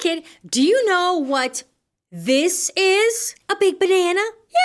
kid, do you know what this is? A big banana?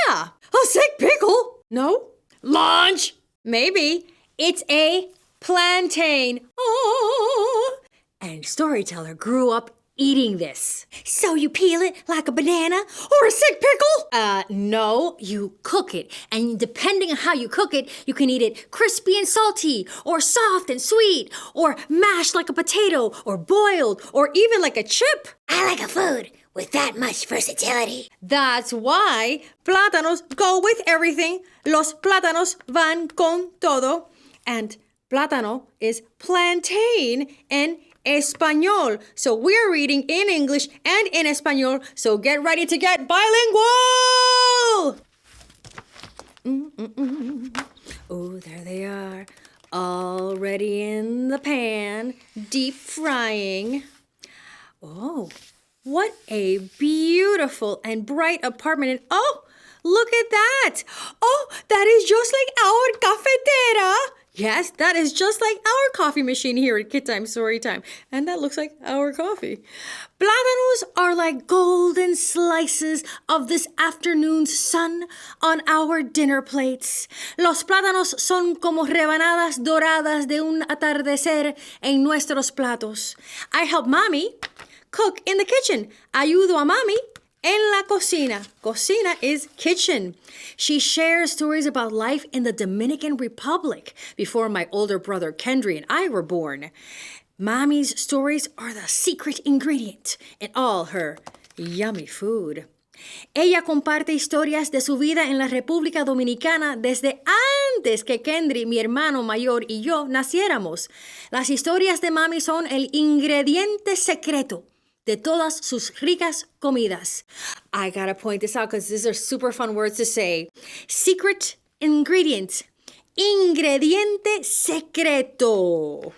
Yeah. A sick pickle? No. Lunch? Maybe. It's a plantain. Oh. And Storyteller grew up eating this. So you peel it like a banana? Or a sick pickle? No, you cook it. And depending on how you cook it, you can eat it crispy and salty, or soft and sweet, or mashed like a potato, or boiled, or even like a chip. I like a food with that much versatility. That's why Platanos go with everything. Los Platanos Van Con Todo. And plátano is plantain in Español. So we're reading in English and in Español. So get ready to get bilingual! Oh, there they are. Already in the pan. Deep frying. Oh, what a beautiful and bright apartment. And oh, look at that. Oh, that is just like our cafetera. Yes, that is just like our coffee machine here at KidTime StoryTime. And that looks like our coffee. Plátanos are like golden slices of this afternoon's sun on our dinner plates. Los plátanos son como rebanadas doradas de un atardecer en nuestros platos. I help Mommy cook in the kitchen. Ayudo a Mommy en la cocina. Cocina is kitchen. She shares stories about life in the Dominican Republic before my older brother Kendry and I were born. Mommy's stories are the secret ingredient in all her yummy food. Ella comparte historias de su vida en la República Dominicana desde antes que Kendry, mi hermano mayor, y yo naciéramos. Las historias de Mami son el ingrediente secreto de todas sus ricas comidas. I gotta point this out because these are super fun words to say. Secret ingredient. Ingrediente secreto.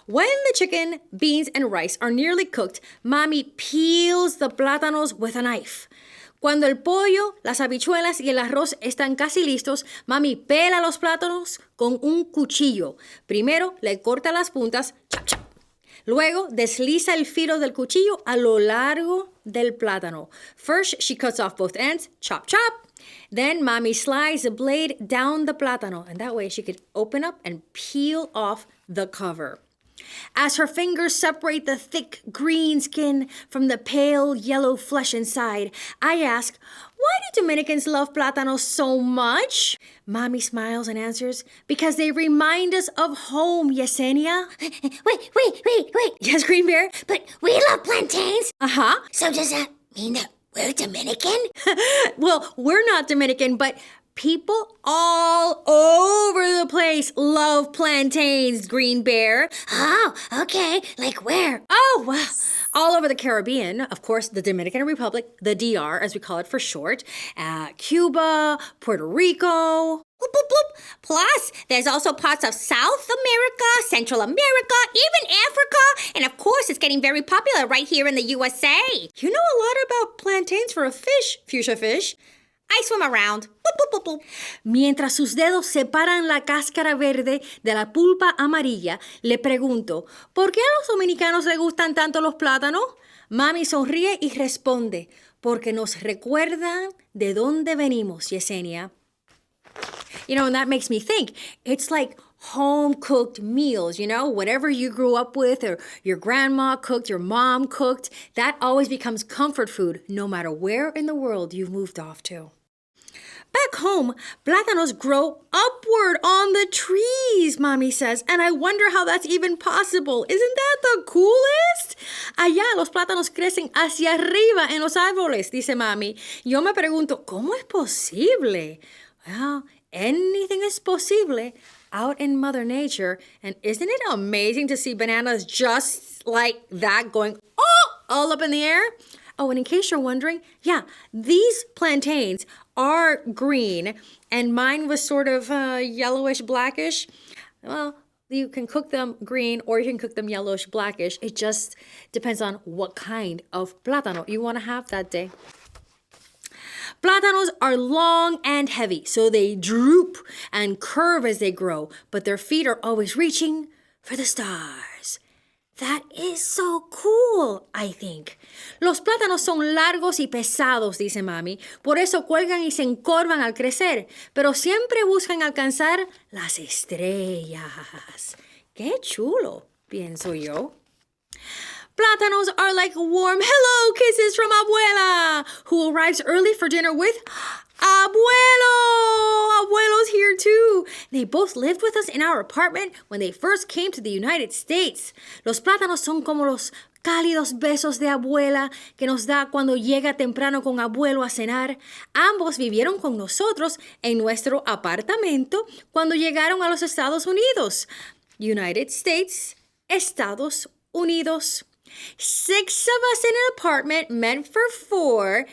When the chicken, beans, and rice are nearly cooked, Mommy peels the plátanos with a knife. Cuando el pollo, las habichuelas y el arroz están casi listos, Mami pela los plátanos con un cuchillo. Primero le corta las puntas, chop, chop. Luego, desliza el filo del cuchillo a lo largo del plátano. First, she cuts off both ends, chop, chop. Then, Mommy slides the blade down the plátano, and that way she could open up and peel off the cover. As her fingers separate the thick green skin from the pale yellow flesh inside, I ask, why do Dominicans love plátanos so much? Mommy smiles and answers, because they remind us of home, Yesenia. Wait. Yes, Green Bear? But we love plantains. Uh-huh. So does that mean that we're Dominican? Well, we're not Dominican, but people all over the place love plantains, Green Bear. Oh, okay. Like where? Oh, well, all over the Caribbean. Of course, the Dominican Republic, the DR, as we call it for short. Cuba, Puerto Rico. Bloop, bloop, bloop. Plus, there's also parts of South America, Central America, even Africa. And of course, it's getting very popular right here in the USA. You know a lot about plantains for a fish, Fuchsia Fish. I swim around. Boop, boop, boop, boop. Mientras sus dedos separan la cáscara verde de la pulpa amarilla, le pregunto, ¿por qué a los dominicanos les gustan tanto los plátanos? Mami sonríe y responde, porque nos recuerdan de dónde venimos, Yesenia. You know, and that makes me think, it's like home-cooked meals, you know, whatever you grew up with or your grandma cooked, your mom cooked, that always becomes comfort food no matter where in the world you've moved off to. Back home, plátanos grow upward on the trees, Mommy says, and I wonder how that's even possible. Isn't that the coolest? Allá los plátanos crecen hacia arriba en los árboles, dice Mommy. Yo me pregunto, ¿cómo es posible? Well, anything is possible out in Mother Nature, and isn't it amazing to see bananas just like that going all up in the air? Oh, and in case you're wondering, yeah, these plantains are green, and mine was sort of yellowish, blackish. Well, you can cook them green or you can cook them yellowish, blackish. It just depends on what kind of plátano you want to have that day. Plátanos are long and heavy, so they droop and curve as they grow, but their feet are always reaching for the stars. That is so cool, I think. Los plátanos son largos y pesados, dice mami. Por eso cuelgan y se encorvan al crecer. Pero siempre buscan alcanzar las estrellas. ¡Qué chulo! Pienso yo. Plátanos are like warm hello kisses from Abuela, who arrives early for dinner with Abuelo! Abuelo's here too. They both lived with us in our apartment when they first came to the United States. Los plátanos son como los cálidos besos de abuela que nos da cuando llega temprano con abuelo a cenar. Ambos vivieron con nosotros en nuestro apartamento cuando llegaron a los Estados Unidos. United States, Estados Unidos. 6 of us in an apartment meant for 4.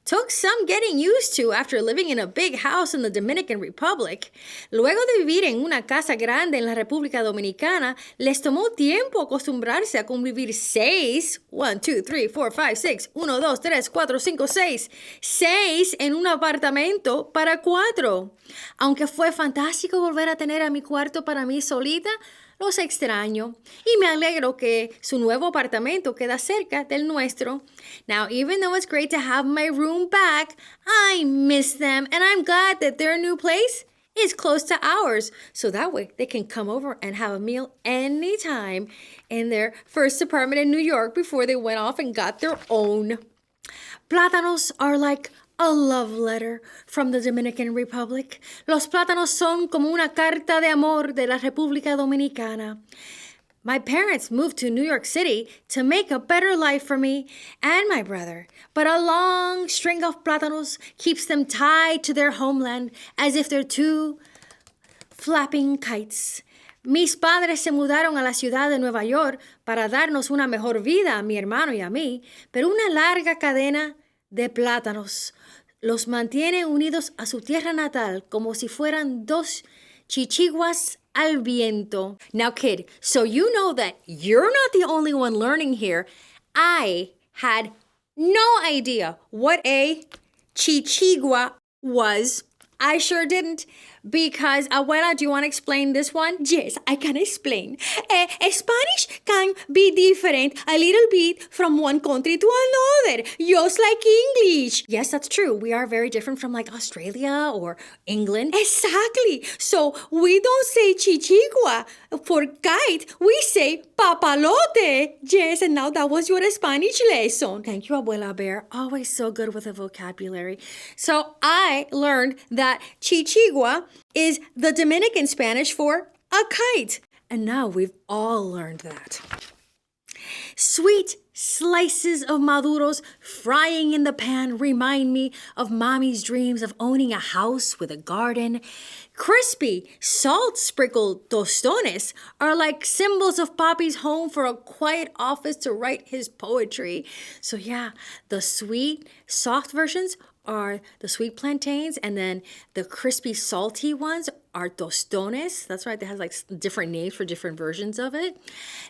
Took some getting used to after living in a big house in the Dominican Republic. Luego de vivir en una casa grande en la República Dominicana, les tomó tiempo acostumbrarse a convivir 6. 1, 2, 3, 4, 5, 6. 1, 2, 3, 4, 5, 6. 6 en un apartamento para 4. Aunque fue fantástico volver a tener a mi cuarto para mí solita, los extraño y me alegro que su nuevo apartamento queda cerca del nuestro. Now, even though it's great to have my room back, I miss them and I'm glad that their new place is close to ours. So that way they can come over and have a meal anytime in their first apartment in New York before they went off and got their own. Plátanos are like a love letter from the Dominican Republic. Los plátanos son como una carta de amor de la República Dominicana. My parents moved to New York City to make a better life for me and my brother, but a long string of plátanos keeps them tied to their homeland as if they're two flapping kites. Mis padres se mudaron a la ciudad de Nueva York para darnos una mejor vida a mi hermano y a mí, pero una larga cadena de plátanos los mantiene unidos a su tierra natal como si fueran dos chichiguas al viento. Now, kid, so you know that you're not the only one learning here. I had no idea what a chichigua was. I sure didn't. Because, Abuela, do you want to explain this one? Yes, I can explain. Spanish can be different a little bit from one country to another, just like English. Yes, that's true. We are very different from like Australia or England. Exactly. So we don't say chichigua for kite. We say papalote. Yes, and now that was your Spanish lesson. Thank you, Abuela Bear. Always so good with the vocabulary. So I learned that chichigua is the Dominican Spanish for a kite. And now we've all learned that. Sweet slices of maduros frying in the pan remind me of Mommy's dreams of owning a house with a garden. Crispy, salt-sprinkled tostones are like symbols of Papi's home for a quiet office to write his poetry. So yeah, the sweet, soft versions are the sweet plantains, and then the crispy, salty ones are tostones. That's right, they have like different names for different versions of it.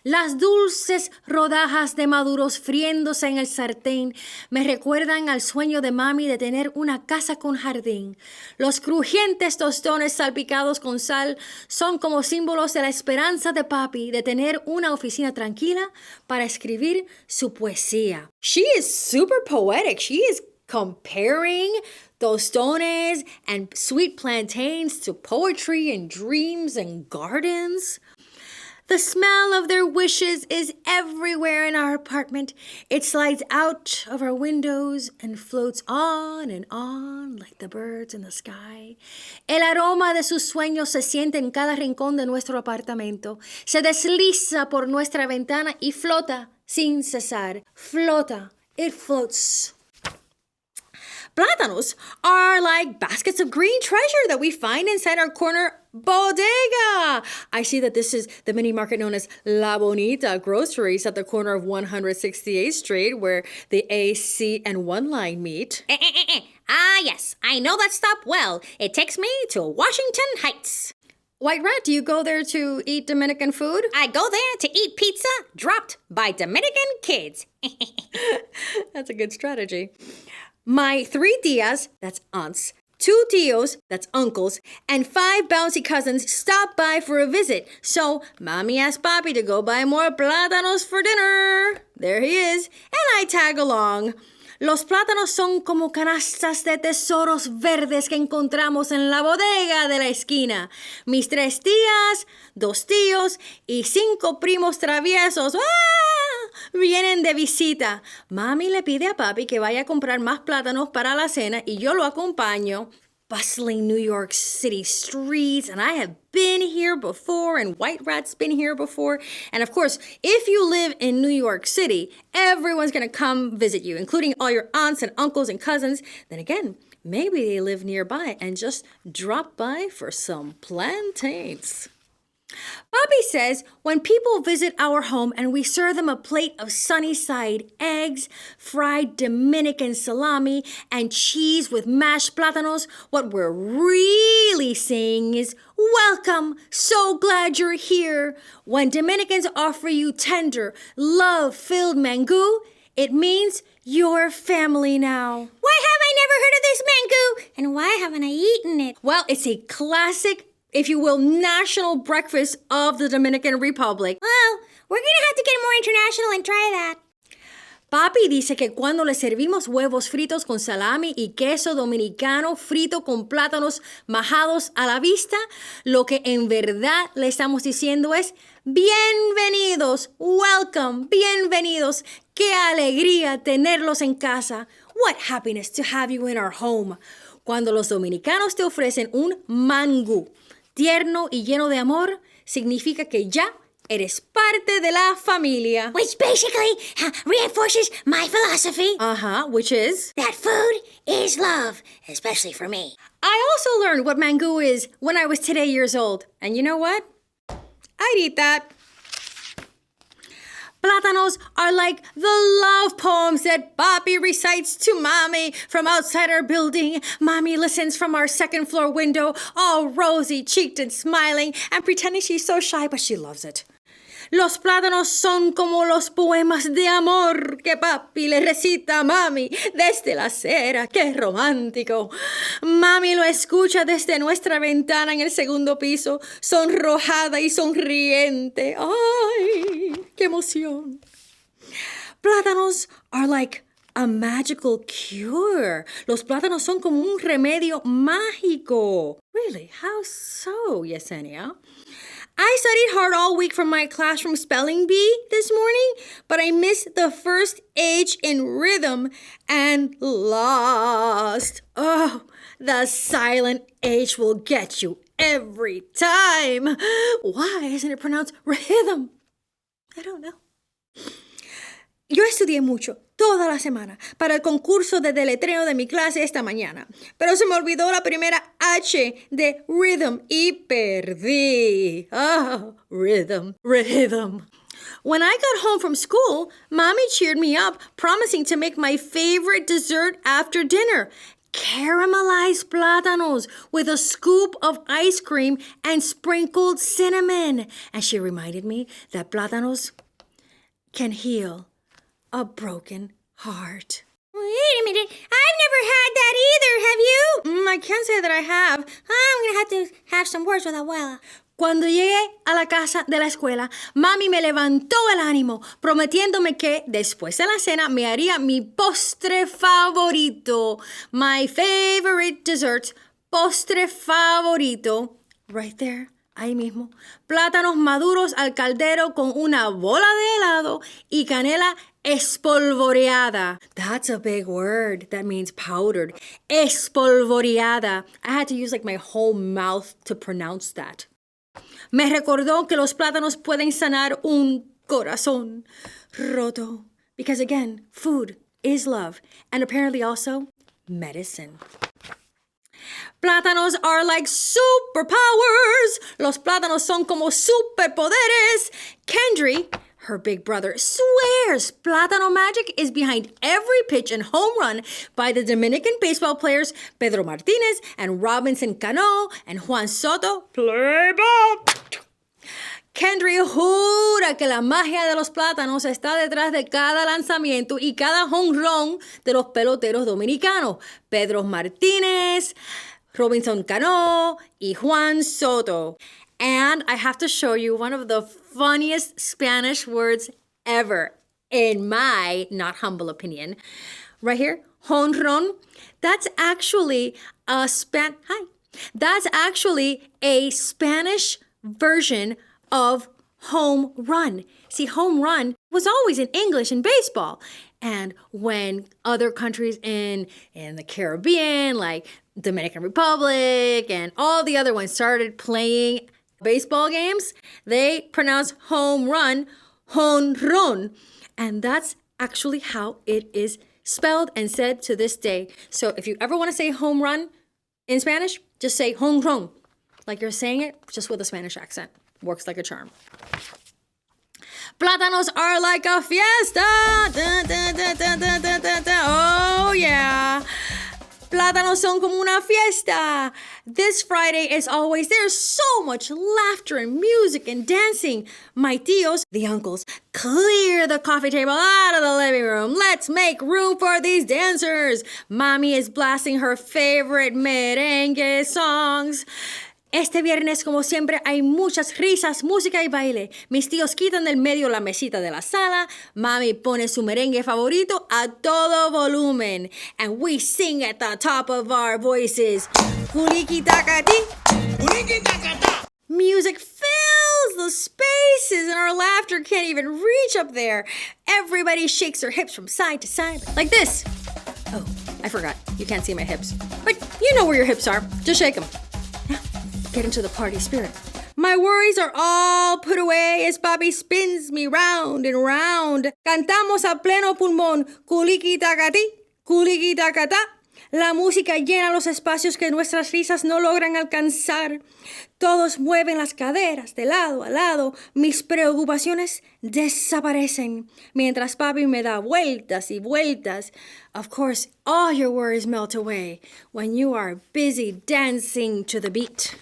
Las dulces rodajas de maduros friéndose en el sartén me recuerdan al sueño de mami de tener una casa con jardín. Los crujientes tostones salpicados con sal son como símbolos de la esperanza de papi de tener una oficina tranquila para escribir su poesía. She is super poetic. She is comparing tostones and sweet plantains to poetry and dreams and gardens. The smell of their wishes is everywhere in our apartment. It slides out of our windows and floats on and on like the birds in the sky. El aroma de sus sueños se siente en cada rincón de nuestro apartamento. Se desliza por nuestra ventana y flota sin cesar. Flota. It floats. Plátanos are like baskets of green treasure that we find inside our corner bodega. I see that this is the mini market known as La Bonita Groceries at the corner of 168th Street where the A, C, and 1 line meet. Ah, yes, I know that stop well. It takes me to Washington Heights. White Rat, do you go there to eat Dominican food? I go there to eat pizza dropped by Dominican kids. That's a good strategy. My 3 tias, that's aunts, 2 tios, that's uncles, and 5 bouncy cousins stop by for a visit. So, Mommy asked Papi to go buy more plátanos for dinner. There he is, and I tag along. Los plátanos son como canastas de tesoros verdes que encontramos en la bodega de la esquina. Mis 3 tías, 2 tíos y 5 primos traviesos vienen de visita. Mami le pide a Papi que vaya a comprar más plátanos para la cena y yo lo acompaño. Bustling New York City streets, and I have been here before, and White Rat's been here before. And of course, if you live in New York City, everyone's gonna come visit you, including all your aunts and uncles and cousins. Then again, maybe they live nearby and just drop by for some plantains. Papi says when people visit our home and we serve them a plate of sunny-side eggs, fried Dominican salami, and cheese with mashed plátanos, what we're really saying is, welcome, so glad you're here. When Dominicans offer you tender, love-filled mango, it means you're family now. Why have I never heard of this mango? And why haven't I eaten it? Well, it's a classic, if you will, national breakfast of the Dominican Republic. Well, we're gonna have to get more international and try that. Papi dice que cuando le servimos huevos fritos con salami y queso dominicano frito con plátanos majados a la vista, lo que en verdad le estamos diciendo es bienvenidos, welcome, bienvenidos. Qué alegría tenerlos en casa. What happiness to have you in our home. Cuando los dominicanos te ofrecen un mango tierno y lleno de amor, significa que ya eres parte de la familia. Which basically reinforces my philosophy. Which is? That food is love, especially for me. I also learned what mango is when I was today years old. And you know what? I'd eat that. Plátanos are like the love poems that Papi recites to Mommy from outside our building. Mommy listens from our second floor window, all rosy-cheeked and smiling and pretending she's so shy, but she loves it. Los plátanos son como los poemas de amor que Papi le recita a Mami desde la acera. ¡Qué romántico! Mami lo escucha desde nuestra ventana en el segundo piso, sonrojada y sonriente. ¡Ay, qué emoción! Plátanos are like a magical cure. Los plátanos son como un remedio mágico. Really? How so, Yesenia? I studied hard all week for my classroom spelling bee this morning, but I missed the first H in rhythm and lost. Oh, the silent H will get you every time. Why isn't it pronounced rhythm? I don't know. Yo estudié mucho, toda la semana, para el concurso de deletreo de mi clase esta mañana, pero se me olvidó la primera H de rhythm y perdí. Rhythm. When I got home from school, Mommy cheered me up, promising to make my favorite dessert after dinner, caramelized plátanos with a scoop of ice cream and sprinkled cinnamon. And she reminded me that plátanos can heal a broken heart. Wait a minute. I've never had that either, have you? I can't say that I have. I'm gonna have to have some words with Abuela. Cuando llegué a la casa de la escuela, Mami me levantó el ánimo, prometiéndome que después de la cena me haría mi postre favorito. My favorite dessert, postre favorito. Right there. Ahí mismo, plátanos maduros al caldero con una bola de helado y canela espolvoreada. That's a big word. That means powdered. Espolvoreada. I had to use like my whole mouth to pronounce that. Me recordó que los plátanos pueden sanar un corazón roto. Because again, food is love. And apparently also medicine. Plátanos are like superpowers. Los plátanos son como superpoderes. Kendry, her big brother, swears plátano magic is behind every pitch and home run by the Dominican baseball players Pedro Martinez and Robinson Cano and Juan Soto. Play ball! Kendry jura que la magia de los plátanos está detrás de cada lanzamiento y cada home run de los peloteros dominicanos. Pedro Martínez, Robinson Cano, y Juan Soto. And I have to show you one of the funniest Spanish words ever, in my not humble opinion. Right here, honron. That's actually a Spanish version of home run. See, home run was always in English in baseball. And when other countries in the Caribbean, like Dominican Republic and all the other ones started playing baseball games, they pronounce home run, honron. And that's actually how it is spelled and said to this day. So if you ever want to say home run in Spanish, just say honron. Like you're saying it, just with a Spanish accent. Works like a charm. Plátanos are like a fiesta. Da, da, da, da, da, da, da, da. Oh, yeah. Plátanos son como una fiesta. This Friday, as always, there's so much laughter and music and dancing. My tios, the uncles, clear the coffee table out of the living room. Let's make room for these dancers. Mommy is blasting her favorite merengue songs. Este viernes, como siempre, hay muchas risas, música y baile. Mis tíos quitan del medio la mesita de la sala. Mami pone su merengue favorito a todo volumen. And we sing at the top of our voices. Kuliki takati. Kuliki takata. Music fills the spaces and our laughter can't even reach up there. Everybody shakes their hips from side to side like this. Oh, I forgot. You can't see my hips. But you know where your hips are. Just shake them. Get into the party spirit. My worries are all put away as Papi spins me round and round. Cantamos a pleno pulmón, kuliki takati, kuliki takata. La música llena los espacios que nuestras risas no logran alcanzar. Todos mueven las caderas de lado a lado. Mis preocupaciones desaparecen. Mientras Papi me da vueltas y vueltas. Of course, all your worries melt away when you are busy dancing to the beat.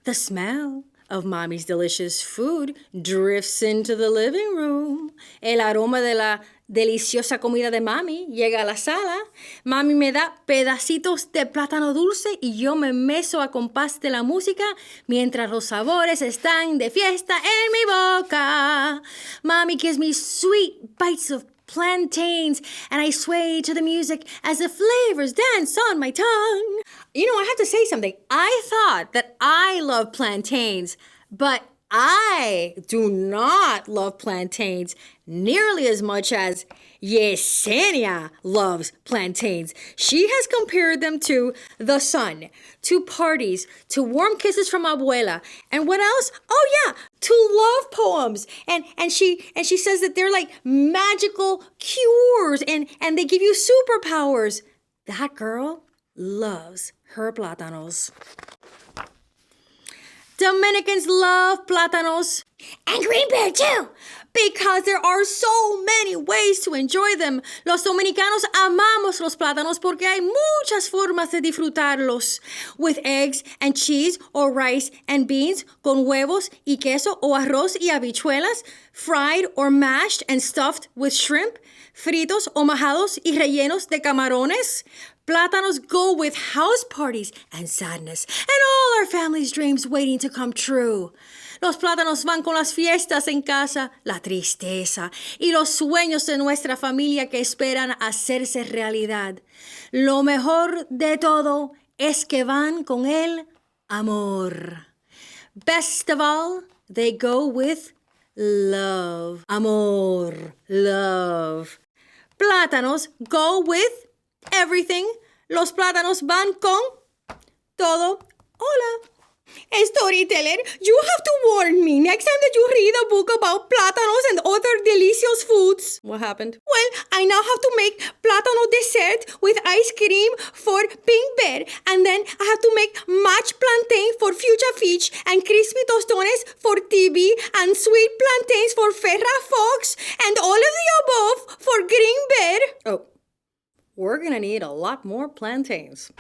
The smell of Mommy's delicious food drifts into the living room. El aroma de la deliciosa comida de Mami llega a la sala. Mami me da pedacitos de plátano dulce y yo me meso a compás de la música mientras los sabores están de fiesta en mi boca. Mami gives me sweet bites of plantains, and I sway to the music as the flavors dance on my tongue. You know, I have to say something. I thought that I love plantains, but I do not love plantains nearly as much as Yesenia loves plantains. She has compared them to the sun, to parties, to warm kisses from Abuela, and what else? Oh yeah, to love poems. And she says that they're like magical cures and they give you superpowers. That girl loves her plátanos. Dominicans love plátanos. And green beer too. Because there are so many ways to enjoy them. Los dominicanos amamos los plátanos porque hay muchas formas de disfrutarlos. With eggs and cheese or rice and beans, con huevos y queso o arroz y habichuelas, fried or mashed and stuffed with shrimp, fritos o majados y rellenos de camarones. Plátanos go with house parties and sadness and all our family's dreams waiting to come true. Los plátanos van con las fiestas en casa, la tristeza y los sueños de nuestra familia que esperan hacerse realidad. Lo mejor de todo es que van con el amor. Best of all, they go with love. Amor, love. Plátanos go with everything. Los plátanos van con todo. Hola. Storyteller, you have to warn me next time that you read a book about plátanos and other delicious foods. What happened? Well, I now have to make plátano dessert with ice cream for Pink Bear. And then I have to make mashed plantain for Fuchsia Fish and crispy tostones for TB and sweet plantains for Ferra Fox and all of the above for Green Bear. Oh, we're gonna need a lot more plantains.